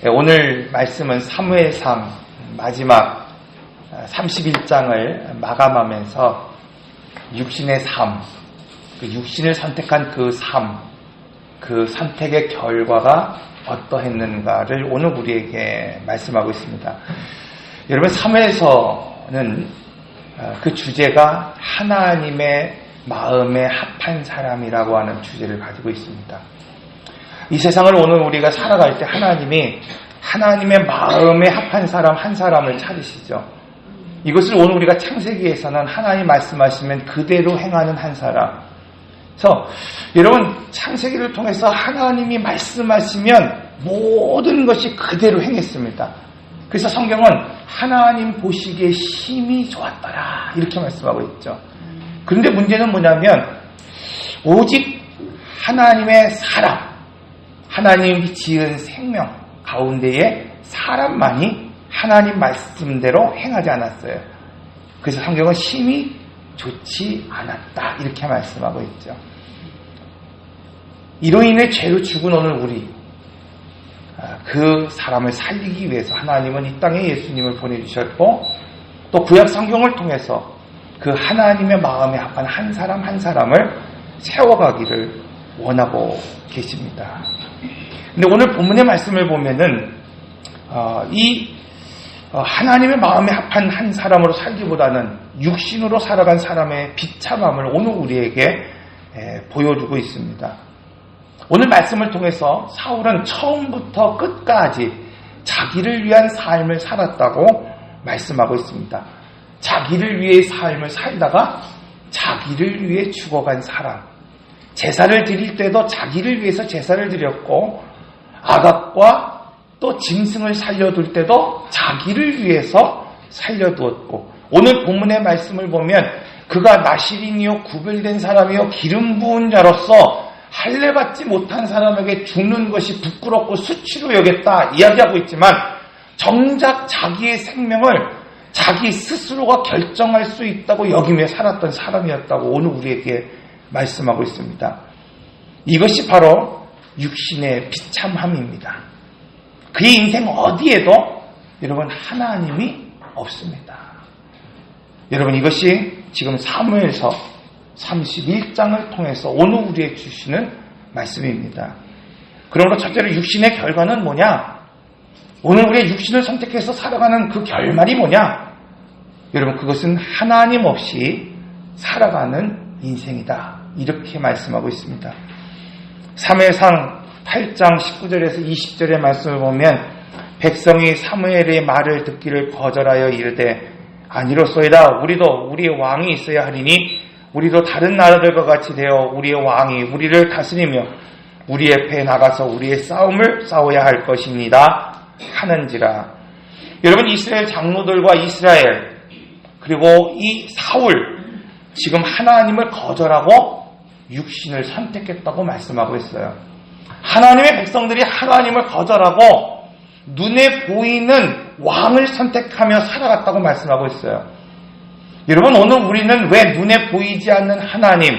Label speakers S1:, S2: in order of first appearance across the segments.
S1: 오늘 말씀은 사무엘상 마지막 31장을 마감하면서 육신의 삶, 그 육신을 선택한 그 삶, 그 선택의 결과가 어떠했는가를 오늘 우리에게 말씀하고 있습니다. 여러분, 사무엘서는 그 주제가 하나님의 마음에 합한 사람이라고 하는 주제를 가지고 있습니다. 이 세상을 오늘 우리가 살아갈 때 하나님이 하나님의 마음에 합한 사람 한 사람을 찾으시죠. 이것을 오늘 우리가 창세기에서는 하나님 말씀하시면 그대로 행하는 한 사람. 그래서 여러분, 창세기를 통해서 하나님이 말씀하시면 모든 것이 그대로 행했습니다. 그래서 성경은 하나님 보시기에 심히 좋았더라 이렇게 말씀하고 있죠. 그런데 문제는 뭐냐면 오직 하나님의 사람, 하나님이 지은 생명 가운데에 사람만이 하나님 말씀대로 행하지 않았어요. 그래서 성경은 심히 좋지 않았다 이렇게 말씀하고 있죠. 이로 인해 죄로 죽은 오늘 우리, 그 사람을 살리기 위해서 하나님은 이 땅에 예수님을 보내주셨고, 또 구약 성경을 통해서 그 하나님의 마음에 합한 한 사람 한 사람을 세워가기를 원하고 계십니다. 근데 오늘 본문의 말씀을 보면은 하나님의 마음에 합한 한 사람으로 살기보다는 육신으로 살아간 사람의 비참함을 오늘 우리에게 보여주고 있습니다. 오늘 말씀을 통해서 사울은 처음부터 끝까지 자기를 위한 삶을 살았다고 말씀하고 있습니다. 자기를 위해 삶을 살다가 자기를 위해 죽어간 사람. 제사를 드릴 때도 자기를 위해서 제사를 드렸고, 아각과 또 짐승을 살려둘 때도 자기를 위해서 살려두었고, 오늘 본문의 말씀을 보면 그가 나실인이요 구별된 사람이요 기름 부은 자로서 할례받지 못한 사람에게 죽는 것이 부끄럽고 수치로 여겼다 이야기하고 있지만, 정작 자기의 생명을 자기 스스로가 결정할 수 있다고 여기며 살았던 사람이었다고 오늘 우리에게 말씀하고 있습니다. 이것이 바로 육신의 비참함입니다. 그의 인생 어디에도 여러분 하나님이 없습니다. 여러분, 이것이 지금 사무엘서 31장을 통해서 오늘 우리에게 주시는 말씀입니다. 그러므로 첫째로 육신의 결과는 뭐냐? 오늘 우리의 육신을 선택해서 살아가는 그 결말이 뭐냐? 여러분, 그것은 하나님 없이 살아가는 인생이다 이렇게 말씀하고 있습니다. 사무엘상 8장 19절에서 20절의 말씀을 보면, 백성이 사무엘의 말을 듣기를 거절하여 이르되 아니로소이다. 우리도 우리의 왕이 있어야 하리니 우리도 다른 나라들과 같이 되어 우리의 왕이 우리를 다스리며 우리의 패에 나가서 우리의 싸움을 싸워야 할 것입니다 하는지라. 여러분, 이스라엘 장로들과 이스라엘 그리고 이 사울, 지금 하나님을 거절하고 육신을 선택했다고 말씀하고 있어요. 하나님의 백성들이 하나님을 거절하고 눈에 보이는 왕을 선택하며 살아갔다고 말씀하고 있어요. 여러분, 오늘 우리는 왜 눈에 보이지 않는 하나님,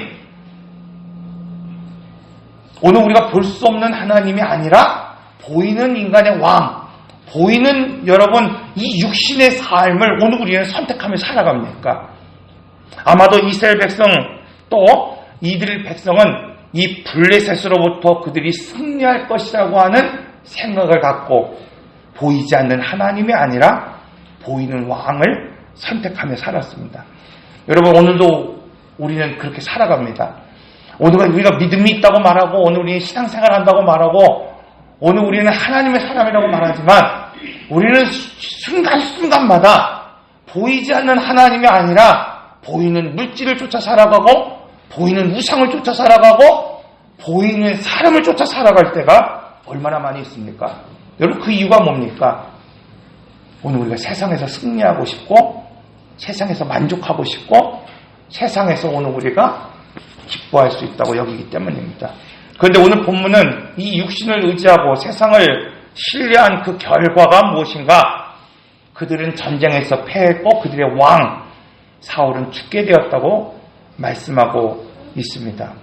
S1: 오늘 우리가 볼 수 없는 하나님이 아니라 보이는 인간의 왕, 보이는 여러분 이 육신의 삶을 오늘 우리는 선택하며 살아갑니까? 아마도 이스라엘 백성, 또 이들 백성은 이 블레셋으로부터 그들이 승리할 것이라고 하는 생각을 갖고 보이지 않는 하나님이 아니라 보이는 왕을 선택하며 살았습니다. 여러분, 오늘도 우리는 그렇게 살아갑니다. 오늘 우리가 믿음이 있다고 말하고, 오늘 우리는 신앙생활 한다고 말하고, 오늘 우리는 하나님의 사람이라고 말하지만, 우리는 순간순간마다 보이지 않는 하나님이 아니라 보이는 물질을 쫓아 살아가고, 보이는 우상을 쫓아 살아가고, 보이는 사람을 쫓아 살아갈 때가 얼마나 많이 있습니까? 여러분, 그 이유가 뭡니까? 오늘 우리가 세상에서 승리하고 싶고, 세상에서 만족하고 싶고, 세상에서 오늘 우리가 기뻐할 수 있다고 여기기 때문입니다. 그런데 오늘 본문은 이 육신을 의지하고 세상을 신뢰한 그 결과가 무엇인가? 그들은 전쟁에서 패했고 그들의 왕 사울은 죽게 되었다고 말씀하고 있습니다.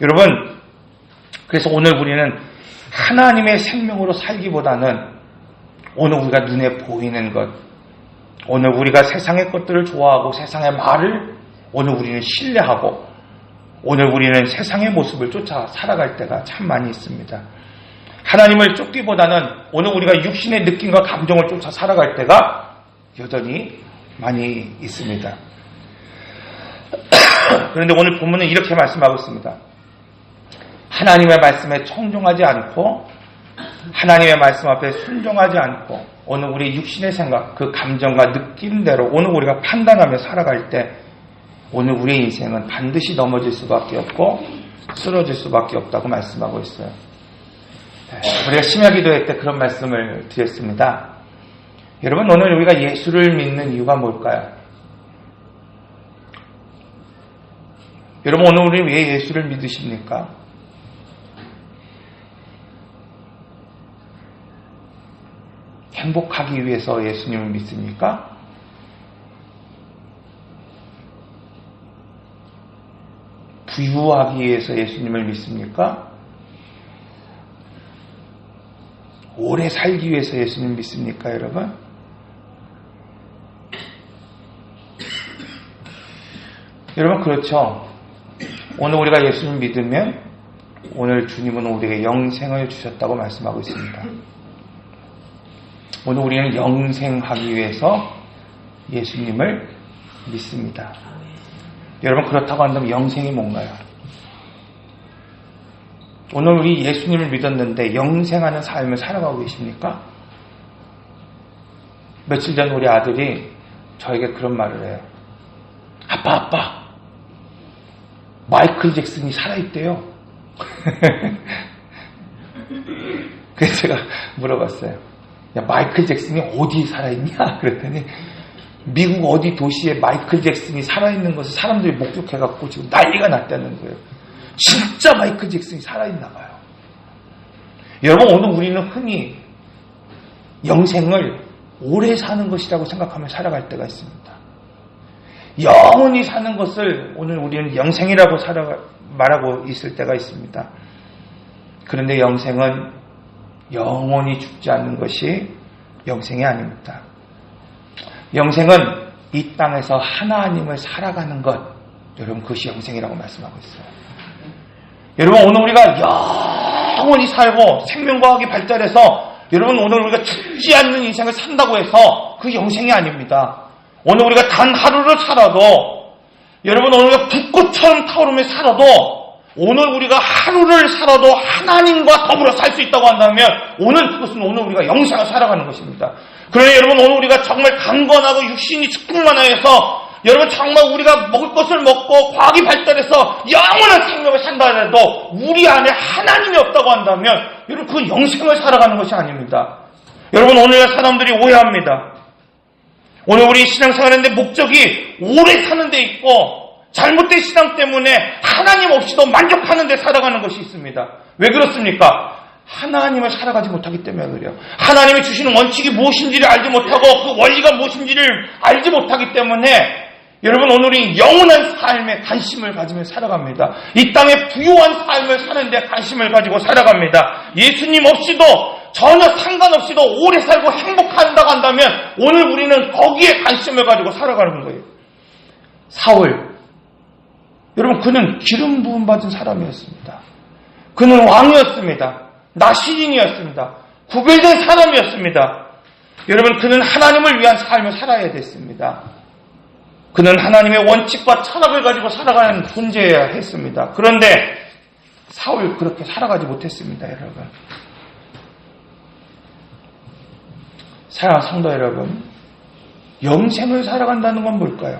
S1: 여러분, 그래서 오늘 우리는 하나님의 생명으로 살기보다는 오늘 우리가 눈에 보이는 것, 오늘 우리가 세상의 것들을 좋아하고 세상의 말을 오늘 우리는 신뢰하고 오늘 우리는 세상의 모습을 쫓아 살아갈 때가 참 많이 있습니다. 하나님을 쫓기보다는 오늘 우리가 육신의 느낌과 감정을 쫓아 살아갈 때가 여전히 많이 있습니다. 그런데 오늘 본문은 이렇게 말씀하고 있습니다. 하나님의 말씀에 청종하지 않고 하나님의 말씀 앞에 순종하지 않고 오늘 우리 육신의 생각, 그 감정과 느낌대로 오늘 우리가 판단하며 살아갈 때 오늘 우리의 인생은 반드시 넘어질 수밖에 없고 쓰러질 수밖에 없다고 말씀하고 있어요. 우리가 심야 기도회 때 그런 말씀을 드렸습니다. 여러분, 오늘 우리가 예수를 믿는 이유가 뭘까요? 여러분, 오늘 우리 왜 예수를 믿으십니까? 행복하기 위해서 예수님을 믿습니까? 부유하기 위해서 예수님을 믿습니까? 오래 살기 위해서 예수님 믿습니까, 여러분? 여러분, 그렇죠. 오늘 우리가 예수님 믿으면 오늘 주님은 우리에게 영생을 주셨다고 말씀하고 있습니다. 오늘 우리는 영생하기 위해서 예수님을 믿습니다. 여러분, 그렇다고 한다면 영생이 뭔가요? 오늘 우리 예수님을 믿었는데 영생하는 삶을 살아가고 계십니까? 며칠 전 우리 아들이 저에게 그런 말을 해요. 아빠, 마이클 잭슨이 살아있대요. 그래서 제가 물어봤어요. 야, 마이클 잭슨이 어디 살아있냐? 그랬더니 미국 어디 도시에 마이클 잭슨이 살아있는 것을 사람들이 목격해갖고 지금 난리가 났다는 거예요. 진짜 마이클 잭슨이 살아있나 봐요. 여러분, 오늘 우리는 흔히 영생을 오래 사는 것이라고 생각하며 살아갈 때가 있습니다. 영원히 사는 것을 오늘 우리는 영생이라고 말하고 있을 때가 있습니다. 그런데 영생은 영원히 죽지 않는 것이 영생이 아닙니다. 영생은 이 땅에서 하나님을 살아가는 것, 여러분, 그것이 영생이라고 말씀하고 있어요. 여러분, 오늘 우리가 영원히 살고 생명과학이 발달해서 여러분, 오늘 우리가 죽지 않는 인생을 산다고 해서 그 영생이 아닙니다. 오늘 우리가 단 하루를 살아도, 여러분, 오늘 우리가 불꽃처럼 타오르며 살아도, 오늘 우리가 하루를 살아도 하나님과 더불어 살 수 있다고 한다면 오늘 그것은 오늘 우리가 영생을 살아가는 것입니다. 그러나 여러분, 오늘 우리가 정말 강건하고 육신이 축복만 해서 여러분 정말 우리가 먹을 것을 먹고 과학이 발달해서 영원한 생명을 산다 해도 우리 안에 하나님이 없다고 한다면 여러분 그 영생을 살아가는 것이 아닙니다. 여러분, 오늘 사람들이 오해합니다. 오늘 우리 신앙생활하는데 목적이 오래 사는 데 있고 잘못된 신앙 때문에 하나님 없이도 만족하는 데 살아가는 것이 있습니다. 왜 그렇습니까? 하나님을 살아가지 못하기 때문에 그래요. 하나님이 주시는 원칙이 무엇인지를 알지 못하고 그 원리가 무엇인지를 알지 못하기 때문에 여러분, 오늘이 영원한 삶에 관심을 가지며 살아갑니다. 이 땅에 부유한 삶을 사는데 관심을 가지고 살아갑니다. 예수님 없이도 전혀 상관없이도 오래 살고 행복한다고 한다면 오늘 우리는 거기에 관심을 가지고 살아가는 거예요. 사울, 여러분, 그는 기름 부음 받은 사람이었습니다. 그는 왕이었습니다. 나시린이었습니다. 구별된 사람이었습니다. 여러분, 그는 하나님을 위한 삶을 살아야 됐습니다. 그는 하나님의 원칙과 철학을 가지고 살아가는 존재여야 했습니다. 그런데 사울 그렇게 살아가지 못했습니다, 여러분. 사랑하는 성도 여러분, 영생을 살아간다는 건 뭘까요?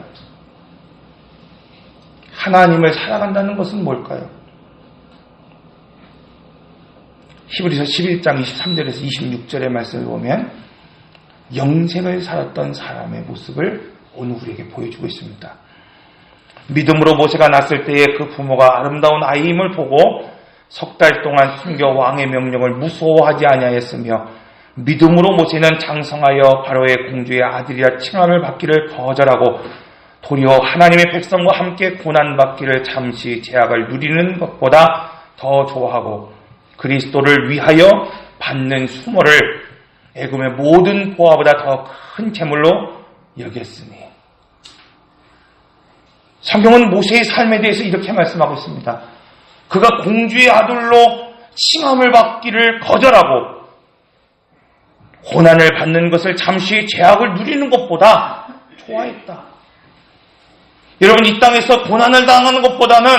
S1: 하나님을 살아간다는 것은 뭘까요? 히브리서 11장 23절에서 26절의 말씀을 보면 영생을 살았던 사람의 모습을 오늘 우리에게 보여주고 있습니다. 믿음으로 모세가 낳았을 때에 그 부모가 아름다운 아이임을 보고 석 달 동안 숨겨 왕의 명령을 무서워하지 아니하였으며 믿음으로 모세는 장성하여 바로의 공주의 아들이라 칭함을 받기를 거절하고 도리어 하나님의 백성과 함께 고난받기를 잠시 제약을 누리는 것보다 더 좋아하고 그리스도를 위하여 받는 수모를 애굽의 모든 보화보다 더 큰 재물로 여겼으니. 성경은 모세의 삶에 대해서 이렇게 말씀하고 있습니다. 그가 공주의 아들로 칭함을 받기를 거절하고 고난을 받는 것을 잠시 죄악을 누리는 것보다 좋아했다. 여러분, 이 땅에서 고난을 당하는 것보다는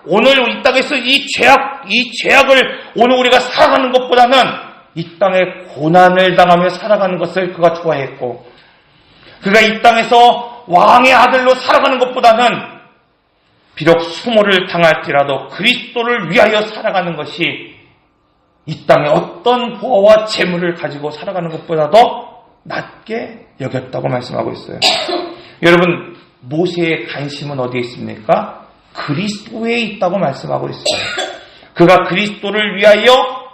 S1: 오늘 이 땅에서 이 죄악을 오늘 우리가 살아가는 것보다는 이 땅에 고난을 당하며 살아가는 것을 그가 좋아했고, 그가 이 땅에서 왕의 아들로 살아가는 것보다는 비록 수모를 당할지라도 그리스도를 위하여 살아가는 것이 이 땅에 어떤 보화와 재물을 가지고 살아가는 것보다도 낮게 여겼다고 말씀하고 있어요. 여러분, 모세의 관심은 어디에 있습니까? 그리스도에 있다고 말씀하고 있어요. 그가 그리스도를 위하여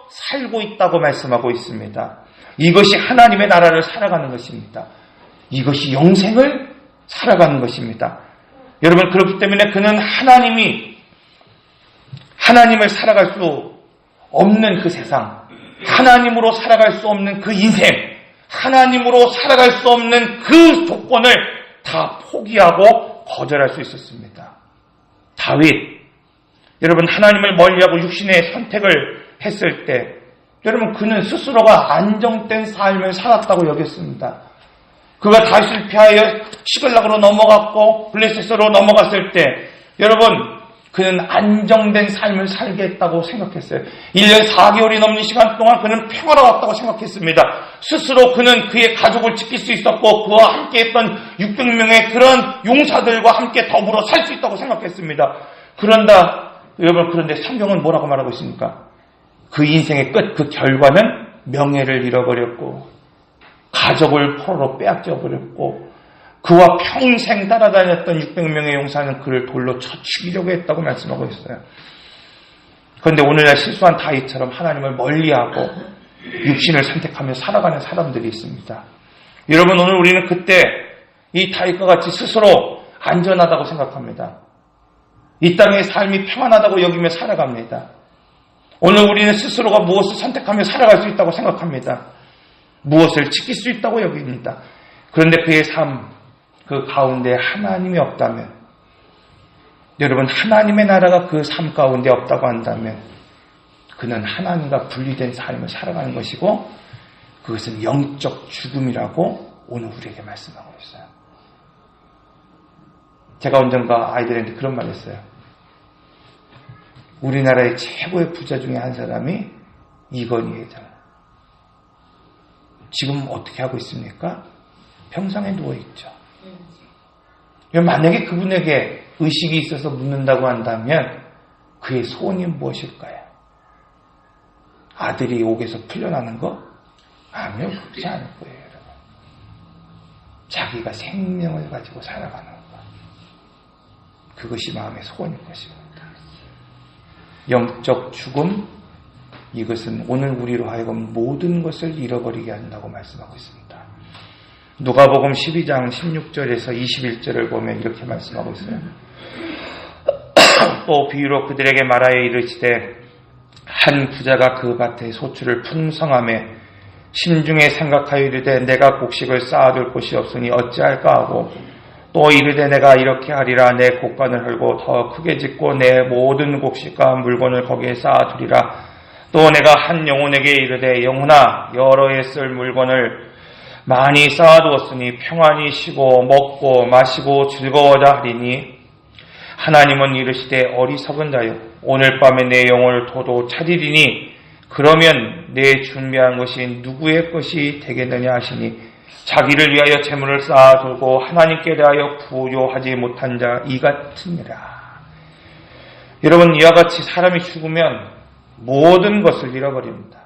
S1: 살고 있다고 말씀하고 있습니다. 이것이 하나님의 나라를 살아가는 것입니다. 이것이 영생을 살아가는 것입니다. 여러분, 그렇기 때문에 그는 하나님을 살아갈 수 없는 그 세상, 하나님으로 살아갈 수 없는 그 인생, 하나님으로 살아갈 수 없는 그 조건을 다 포기하고 거절할 수 있었습니다. 다윗, 여러분, 하나님을 멀리하고 육신의 선택을 했을 때, 여러분, 그는 스스로가 안정된 삶을 살았다고 여겼습니다. 그가 다윗을 피하여 시글락으로 넘어갔고 블레셋으로 넘어갔을 때, 여러분, 그는 안정된 삶을 살게 했다고 생각했어요. 1년 4개월이 넘는 시간 동안 그는 평화로웠다고 생각했습니다. 스스로 그는 그의 가족을 지킬 수 있었고 그와 함께 했던 600명의 그런 용사들과 함께 더불어 살 수 있다고 생각했습니다. 그런데 성경은 뭐라고 말하고 있습니까? 그 인생의 끝, 그 결과는 명예를 잃어버렸고 가족을 포로로 빼앗겨 버렸고 그와 평생 따라다녔던 600명의 용사는 그를 돌로 쳐 죽이려고 했다고 말씀하고 있어요. 그런데 오늘날 실수한 다윗처럼 하나님을 멀리하고 육신을 선택하며 살아가는 사람들이 있습니다. 여러분, 오늘 우리는 그때 이 다윗과 같이 스스로 안전하다고 생각합니다. 이 땅의 삶이 평안하다고 여기며 살아갑니다. 오늘 우리는 스스로가 무엇을 선택하며 살아갈 수 있다고 생각합니다. 무엇을 지킬 수 있다고 여깁니다. 그런데 그의 삶, 그 가운데 하나님이 없다면, 여러분, 하나님의 나라가 그 삶 가운데 없다고 한다면 그는 하나님과 분리된 삶을 살아가는 것이고 그것은 영적 죽음이라고 오늘 우리에게 말씀하고 있어요. 제가 언젠가 아이들한테 그런 말 했어요. 우리나라의 최고의 부자 중에 한 사람이 이건희 회장. 지금 어떻게 하고 있습니까? 병상에 누워있죠. 만약에 그분에게 의식이 있어서 묻는다고 한다면 그의 소원이 무엇일까요? 아들이 옥에서 풀려나는 거? 아니요, 그렇지 않을 거예요, 여러분. 자기가 생명을 가지고 살아가는 것. 그것이 마음의 소원일 것입니다. 영적 죽음, 이것은 오늘 우리로 하여금 모든 것을 잃어버리게 한다고 말씀하고 있습니다. 누가복음 12장 16절에서 21절을 보면 이렇게 말씀하고 있어요. 또 비유로 그들에게 말하여 이르시되 한 부자가 그 밭에 소출을 풍성하며 심중에 생각하여 이르되 내가 곡식을 쌓아둘 곳이 없으니 어찌할까 하고 또 이르되 내가 이렇게 하리라 내 곡간을 헐고 더 크게 짓고 내 모든 곡식과 물건을 거기에 쌓아두리라. 또 내가 한 영혼에게 이르되 영혼아 여러 해 쓸 물건을 많이 쌓아두었으니 평안히 쉬고 먹고 마시고 즐거워자 하리니 하나님은 이르시되 어리석은 자여 오늘 밤에 내 영혼을 도도 찾으리니 그러면 내 준비한 것이 누구의 것이 되겠느냐 하시니 자기를 위하여 재물을 쌓아두고 하나님께 대하여 부요하지 못한 자 이 같으니라. 여러분, 이와 같이 사람이 죽으면 모든 것을 잃어버립니다.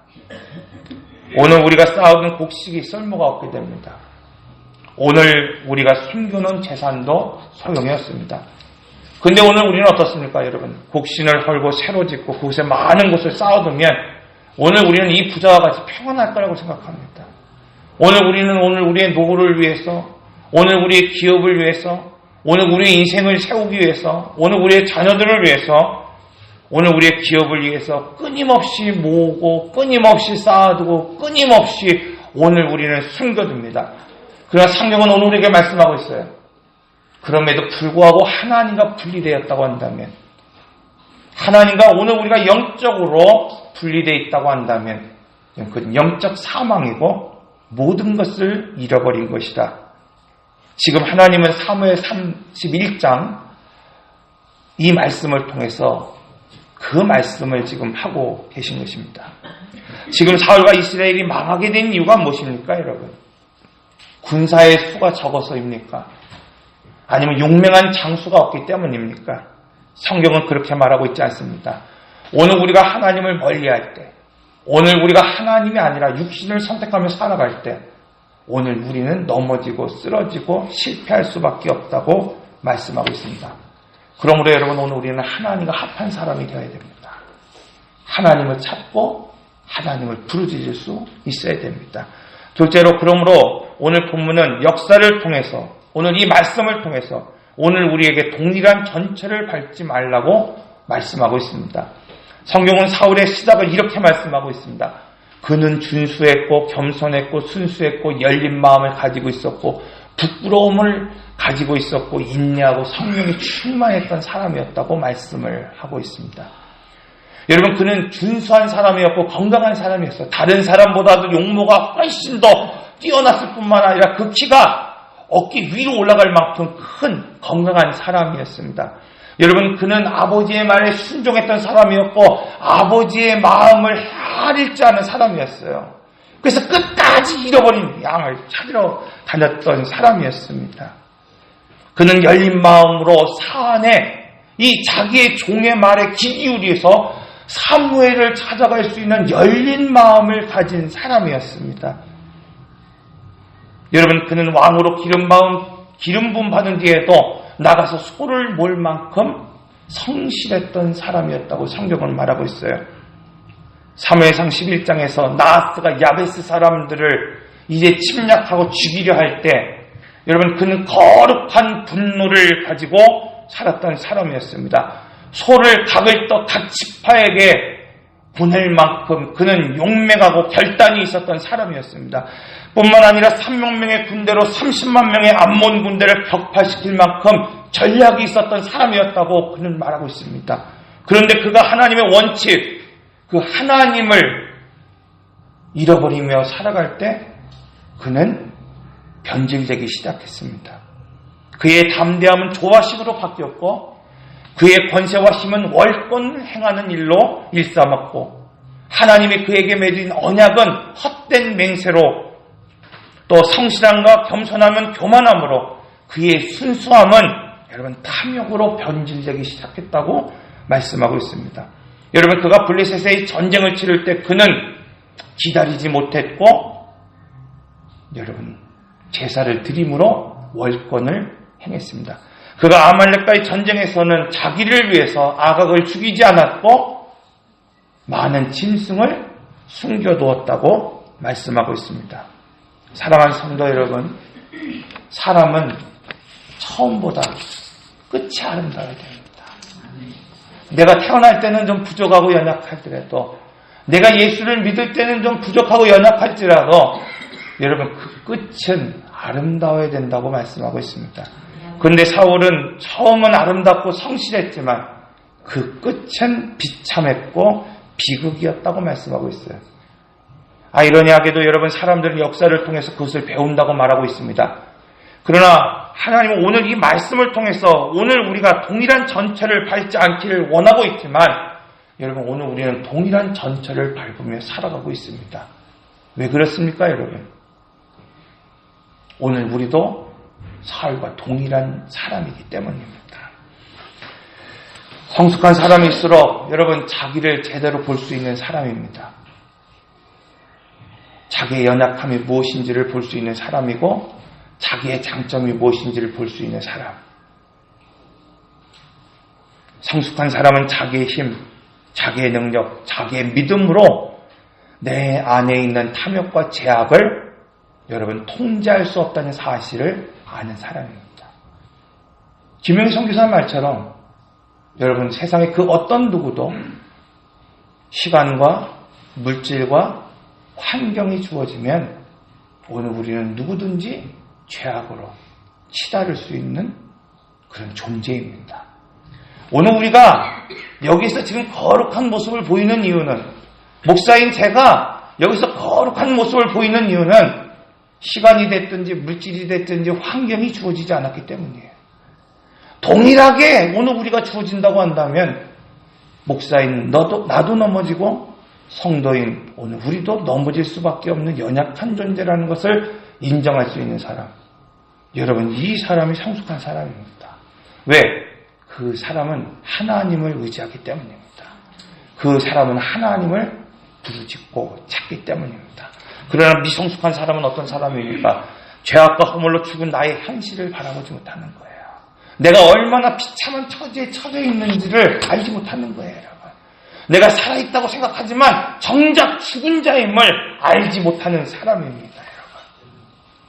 S1: 오늘 우리가 쌓아둔 곡식이 쓸모가 없게 됩니다. 오늘 우리가 숨겨놓은 재산도 소용이 없습니다. 근데 오늘 우리는 어떻습니까, 여러분? 곡신을 헐고 새로 짓고 그곳에 많은 것을 쌓아두면 오늘 우리는 이 부자와 같이 평안할 거라고 생각합니다. 오늘 우리는 오늘 우리의 노후를 위해서, 오늘 우리의 기업을 위해서, 오늘 우리의 인생을 세우기 위해서, 오늘 우리의 자녀들을 위해서, 오늘 우리의 기업을 위해서 끊임없이 모으고 끊임없이 쌓아두고 끊임없이 오늘 우리는 숨겨둡니다. 그러나 성경은 오늘 우리에게 말씀하고 있어요. 그럼에도 불구하고 하나님과 분리되었다고 한다면, 하나님과 오늘 우리가 영적으로 분리되어 있다고 한다면 그건 영적 사망이고 모든 것을 잃어버린 것이다. 지금 하나님은 사무엘 31장 이 말씀을 통해서 그 말씀을 지금 하고 계신 것입니다. 지금 사울과 이스라엘이 망하게 된 이유가 무엇입니까, 여러분? 군사의 수가 적어서입니까? 아니면 용맹한 장수가 없기 때문입니까? 성경은 그렇게 말하고 있지 않습니다. 오늘 우리가 하나님을 멀리할 때, 오늘 우리가 하나님이 아니라 육신을 선택하며 살아갈 때, 오늘 우리는 넘어지고 쓰러지고 실패할 수밖에 없다고 말씀하고 있습니다. 그러므로 여러분, 오늘 우리는 하나님과 합한 사람이 되어야 됩니다. 하나님을 찾고 하나님을 부르짖을 수 있어야 됩니다. 둘째로, 그러므로 오늘 본문은 역사를 통해서, 오늘 이 말씀을 통해서 오늘 우리에게 동일한 전철을 밟지 말라고 말씀하고 있습니다. 성경은 사울의 시작을 이렇게 말씀하고 있습니다. 그는 준수했고 겸손했고 순수했고 열린 마음을 가지고 있었고 부끄러움을 가지고 있었고 인내하고 성령이 충만했던 사람이었다고 말씀을 하고 있습니다. 여러분, 그는 준수한 사람이었고 건강한 사람이었어요. 다른 사람보다도 용모가 훨씬 더 뛰어났을 뿐만 아니라 그 키가 어깨 위로 올라갈 만큼 큰 건강한 사람이었습니다. 여러분, 그는 아버지의 말에 순종했던 사람이었고 아버지의 마음을 헤아릴지 않은 사람이었어요. 그래서 끝까지 잃어버린 양을 찾으러 다녔던 사람이었습니다. 그는 열린 마음으로 사안에 이 자기의 종의 말에 귀 기울여서 사무엘을 찾아갈 수 있는 열린 마음을 가진 사람이었습니다. 여러분, 그는 왕으로 기름 부음 받은 뒤에도 나가서 소를 몰 만큼 성실했던 사람이었다고 성경은 말하고 있어요. 사무엘상 11장에서 나하스가 야베스 사람들을 이제 침략하고 죽이려 할 때, 여러분, 그는 거룩한 분노를 가지고 살았던 사람이었습니다. 소를 각을 떠 각 지파에게 보낼 만큼 그는 용맹하고 결단이 있었던 사람이었습니다. 뿐만 아니라 3만 명의 군대로 30만 명의 암몬 군대를 격파시킬 만큼 전략이 있었던 사람이었다고 그는 말하고 있습니다. 그런데 그가 하나님의 원칙, 그 하나님을 잃어버리며 살아갈 때 그는 변질되기 시작했습니다. 그의 담대함은 조화식으로 바뀌었고 그의 권세와 힘은 월권을 행하는 일로 일삼았고 하나님이 그에게 맺은 언약은 헛된 맹세로 또 성실함과 겸손함은 교만함으로 그의 순수함은 여러분 탐욕으로 변질되기 시작했다고 말씀하고 있습니다. 여러분, 그가 블레셋의 전쟁을 치를 때 그는 기다리지 못했고 여러분 제사를 드림으로 월권을 행했습니다. 그가 아말렉과의 전쟁에서는 자기를 위해서 아각을 죽이지 않았고 많은 짐승을 숨겨두었다고 말씀하고 있습니다. 사랑하는 성도 여러분, 사람은 처음보다 끝이 아름다워야 됩니다. 내가 태어날 때는 좀 부족하고 연약할지라도, 내가 예수를 믿을 때는 좀 부족하고 연약할지라도 여러분 그 끝은 아름다워야 된다고 말씀하고 있습니다. 그런데 사울은 처음은 아름답고 성실했지만 그 끝은 비참했고 비극이었다고 말씀하고 있어요. 아이러니하게도 여러분, 사람들은 역사를 통해서 그것을 배운다고 말하고 있습니다. 그러나 하나님은 오늘 이 말씀을 통해서 오늘 우리가 동일한 전철을 밟지 않기를 원하고 있지만 여러분, 오늘 우리는 동일한 전철을 밟으며 살아가고 있습니다. 왜 그렇습니까, 여러분? 오늘 우리도 사울과 동일한 사람이기 때문입니다. 성숙한 사람일수록 여러분 자기를 제대로 볼 수 있는 사람입니다. 자기의 연약함이 무엇인지를 볼 수 있는 사람이고 자기의 장점이 무엇인지를 볼 수 있는 사람. 성숙한 사람은 자기의 힘, 자기의 능력, 자기의 믿음으로 내 안에 있는 탐욕과 제약을 여러분 통제할 수 없다는 사실을 아는 사람입니다. 김영희 선교사 말처럼 여러분 세상에 그 어떤 누구도 시간과 물질과 환경이 주어지면 오늘 우리는 누구든지 죄악으로 치달을 수 있는 그런 존재입니다. 오늘 우리가 여기서 지금 거룩한 모습을 보이는 이유는, 목사인 제가 여기서 거룩한 모습을 보이는 이유는 시간이 됐든지 물질이 됐든지 환경이 주어지지 않았기 때문이에요. 동일하게 오늘 우리가 주어진다고 한다면 목사인 나도 넘어지고 성도인 오늘 우리도 넘어질 수밖에 없는 연약한 존재라는 것을 인정할 수 있는 사람. 여러분, 이 사람이 성숙한 사람입니다. 왜? 그 사람은 하나님을 의지하기 때문입니다. 그 사람은 하나님을 부르짖고 찾기 때문입니다. 그러나 미성숙한 사람은 어떤 사람입니까? 죄악과 허물로 죽은 나의 현실을 바라보지 못하는 거예요. 내가 얼마나 비참한 처지에 처져 있는지를 알지 못하는 거예요, 여러분. 내가 살아있다고 생각하지만 정작 죽은 자임을 알지 못하는 사람입니다,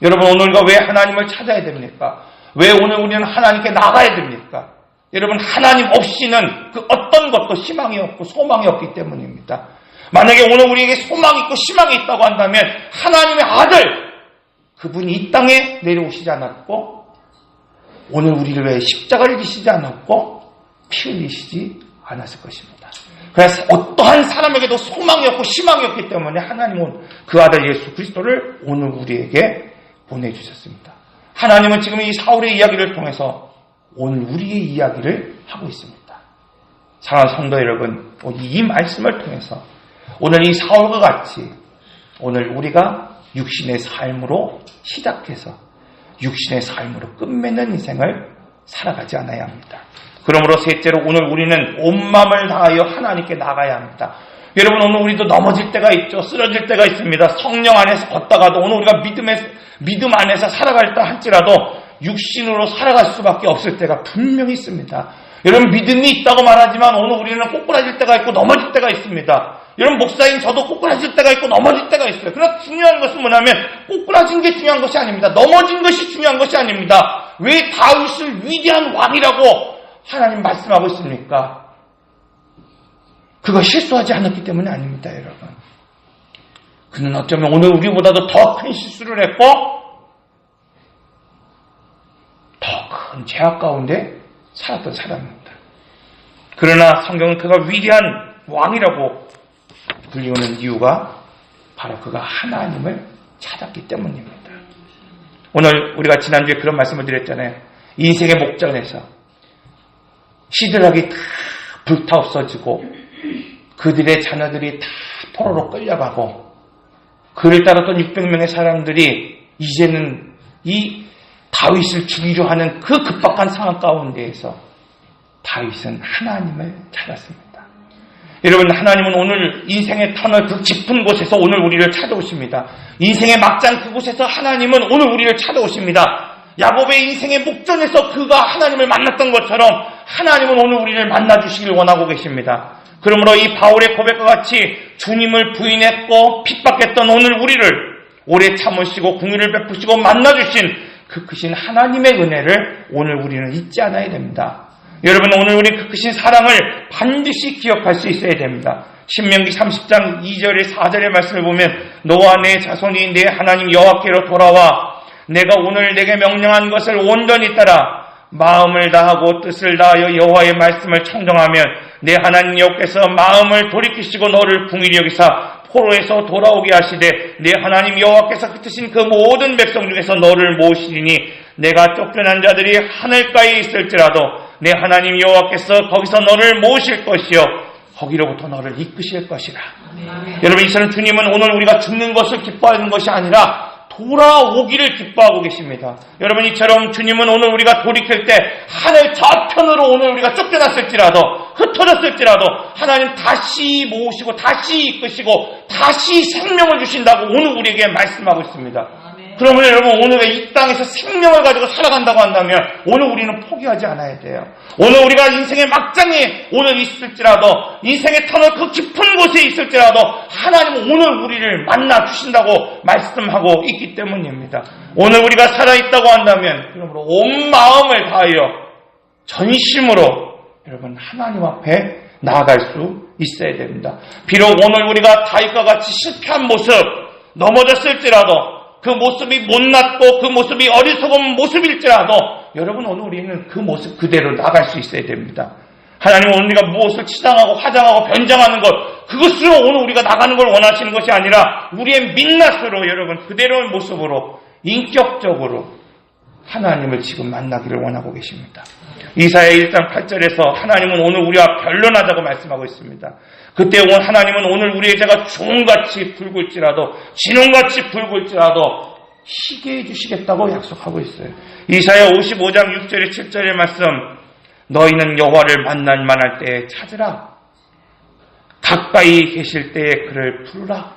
S1: 여러분. 여러분, 오늘 우리가 왜 하나님을 찾아야 됩니까? 왜 오늘 우리는 하나님께 나가야 됩니까? 여러분, 하나님 없이는 그 어떤 것도 희망이 없고 소망이 없기 때문입니다. 만약에 오늘 우리에게 소망이 있고 희망이 있다고 한다면 하나님의 아들, 그분이 이 땅에 내려오시지 않았고 오늘 우리를 위해 십자가를 지시지 않았고 피 흘리시지 않았을 것입니다. 그래서 어떠한 사람에게도 소망이 없고 희망이 없기 때문에 하나님은 그 아들 예수 그리스도를 오늘 우리에게 보내주셨습니다. 하나님은 지금 이 사울의 이야기를 통해서 오늘 우리의 이야기를 하고 있습니다. 사랑하는 성도 여러분, 이 말씀을 통해서 오늘 이 사울과 같이 오늘 우리가 육신의 삶으로 시작해서 육신의 삶으로 끝맺는 인생을 살아가지 않아야 합니다. 그러므로 셋째로 오늘 우리는 온 마음을 다하여 하나님께 나가야 합니다. 여러분, 오늘 우리도 넘어질 때가 있죠. 쓰러질 때가 있습니다. 성령 안에서 걷다가도 오늘 우리가 믿음 안에서 살아갈 때 할지라도 육신으로 살아갈 수밖에 없을 때가 분명히 있습니다. 여러분, 믿음이 있다고 말하지만 오늘 우리는 꼬꾸라질 때가 있고 넘어질 때가 있습니다. 여러분, 목사인 저도 꼬꾸라질 때가 있고 넘어질 때가 있어요. 그러나 중요한 것은 뭐냐면 꼬꾸라진 게 중요한 것이 아닙니다. 넘어진 것이 중요한 것이 아닙니다. 왜 다윗을 위대한 왕이라고 하나님 말씀하고 있습니까? 그가 실수하지 않았기 때문이 아닙니다, 여러분. 그는 어쩌면 오늘 우리보다도 더 큰 실수를 했고 더 큰 죄악 가운데 살았던 사람입니다. 그러나 성경은 그가 위대한 왕이라고 불리우는 이유가 바로 그가 하나님을 찾았기 때문입니다. 오늘 우리가 지난주에 그런 말씀을 드렸잖아요. 인생의 목전에서 시들하게 다 불타 없어지고 그들의 자녀들이 다 포로로 끌려가고 그를 따랐던 600명의 사람들이 이제는 이 다윗을 죽이려 하는 그 급박한 상황 가운데에서 다윗은 하나님을 찾았습니다. 여러분, 하나님은 오늘 인생의 터널 그 깊은 곳에서 오늘 우리를 찾아오십니다. 인생의 막장 그곳에서 하나님은 오늘 우리를 찾아오십니다. 야곱의 인생의 목전에서 그가 하나님을 만났던 것처럼 하나님은 오늘 우리를 만나주시길 원하고 계십니다. 그러므로 이 바울의 고백과 같이 주님을 부인했고 핍박했던 오늘 우리를 오래 참으시고 긍휼을 베푸시고 만나주신 그 크신 하나님의 은혜를 오늘 우리는 잊지 않아야 됩니다. 여러분, 오늘 우리 그 크신 사랑을 반드시 기억할 수 있어야 됩니다. 신명기 30장 2절에 4절의 말씀을 보면 너와 내 자손이 내 하나님 여호와께로 돌아와 내가 오늘 내게 명령한 것을 온전히 따라 마음을 다하고 뜻을 다하여 여호와의 말씀을 청정하면 내 하나님 여호와께서 마음을 돌이키시고 너를 궁일히 여기사 포로에서 돌아오게 하시되 내 하나님 여호와께서 흩으신 그 모든 백성 중에서 너를 모으시리니 내가 쫓겨난 자들이 하늘가에 있을지라도 내 하나님 여호와께서 거기서 너를 모으실 것이요 거기로부터 너를 이끄실 것이라. 여러분, 이처럼 주님은 오늘 우리가 죽는 것을 기뻐하는 것이 아니라 돌아오기를 기뻐하고 계십니다. 여러분, 이처럼 주님은 오늘 우리가 돌이킬 때 하늘 저편으로 오늘 우리가 쫓겨났을지라도 흩어졌을지라도 하나님 다시 모으시고 다시 이끄시고 다시 생명을 주신다고 오늘 우리에게 말씀하고 있습니다. 그러면 여러분, 오늘 이 땅에서 생명을 가지고 살아간다고 한다면 오늘 우리는 포기하지 않아야 돼요. 오늘 우리가 인생의 막장에 오늘 있을지라도 인생의 터널 그 깊은 곳에 있을지라도 하나님은 오늘 우리를 만나 주신다고 말씀하고 있기 때문입니다. 오늘 우리가 살아있다고 한다면 그러므로 온 마음을 다하여 전심으로 여러분 하나님 앞에 나아갈 수 있어야 됩니다. 비록 오늘 우리가 다윗과 같이 실패한 모습 넘어졌을지라도 그 모습이 못났고 그 모습이 어리석은 모습일지라도 여러분 오늘 우리는 그 모습 그대로 나갈 수 있어야 됩니다. 하나님은 오늘 우리가 무엇을 치장하고 화장하고 변장하는 것 그것으로 오늘 우리가 나가는 걸 원하시는 것이 아니라 우리의 민낯으로 여러분 그대로의 모습으로 인격적으로 하나님을 지금 만나기를 원하고 계십니다. 이사야 1장 8절에서 하나님은 오늘 우리와 변론하자고 말씀하고 있습니다. 그때 하나님은 오늘 우리의 죄가 종같이 붉을지라도 진홍같이 붉을지라도 희게 해주시겠다고 약속하고 있어요. 이사야 55장 6절에 7절의 말씀 너희는 여호와를 만날 만할 때에 찾으라. 가까이 계실 때에 그를 부르라.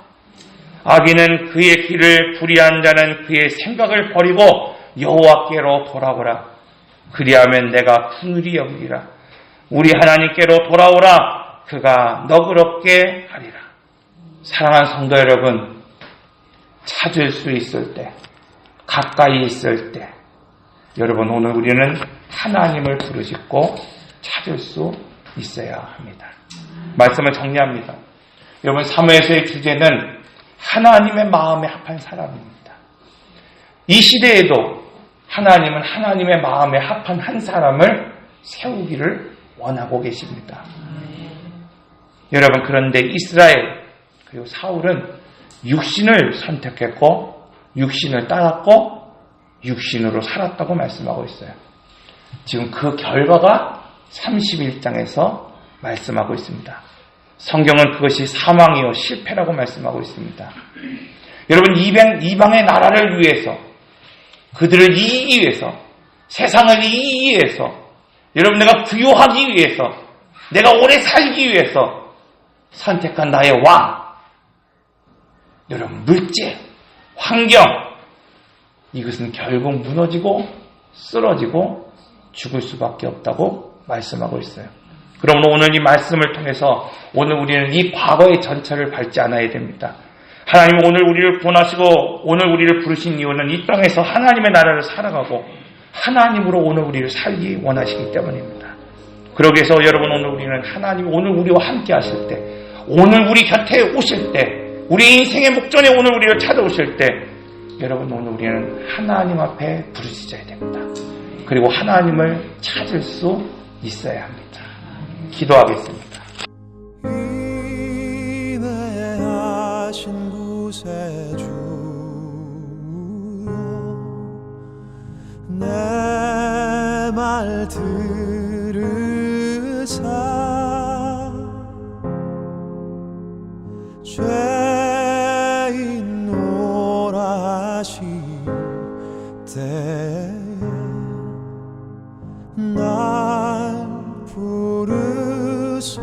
S1: 악인은 그의 길을 불의한 자는 그의 생각을 버리고 여호와께로 돌아오라. 그리하면 내가 긍휼히 여기리라. 우리 하나님께로 돌아오라. 그가 너그럽게 하리라. 사랑하는 성도 여러분, 찾을 수 있을 때, 가까이 있을 때, 여러분 오늘 우리는 하나님을 부르짖고 찾을 수 있어야 합니다. 말씀을 정리합니다. 여러분 사무엘서의 주제는 하나님의 마음에 합한 사람입니다. 이 시대에도 하나님은 하나님의 마음에 합한 한 사람을 세우기를 원하고 계십니다. 여러분 그런데 이스라엘 그리고 사울은 육신을 선택했고 육신을 따랐고 육신으로 살았다고 말씀하고 있어요. 지금 그 결과가 31장에서 말씀하고 있습니다. 성경은 그것이 사망이요 실패라고 말씀하고 있습니다. 여러분 이방의 나라를 위해서 그들을 이기기 위해서 세상을 이기기 위해서 여러분 내가 부유하기 위해서 내가 오래 살기 위해서 선택한 나의 왕 여러분 물질, 환경 이것은 결국 무너지고 쓰러지고 죽을 수밖에 없다고 말씀하고 있어요. 그러므로 오늘 이 말씀을 통해서 오늘 우리는 이 과거의 전철을 밟지 않아야 됩니다. 하나님은 오늘 우리를 구원하시고 오늘 우리를 부르신 이유는 이 땅에서 하나님의 나라를 살아가고 하나님으로 오늘 우리를 살기 원하시기 때문입니다. 그러기 위해서 여러분 오늘 우리는 하나님 오늘 우리와 함께 하실 때 오늘 우리 곁에 오실 때 우리 인생의 목전에 오늘 우리를 찾아오실 때 여러분 오늘 우리는 하나님 앞에 부르짖어야 됩니다. 그리고 하나님을 찾을 수 있어야 합니다. 기도하겠습니다.
S2: 인내하신 구세주여 내 말 들으사 죄인 오라시 때에 날 부르소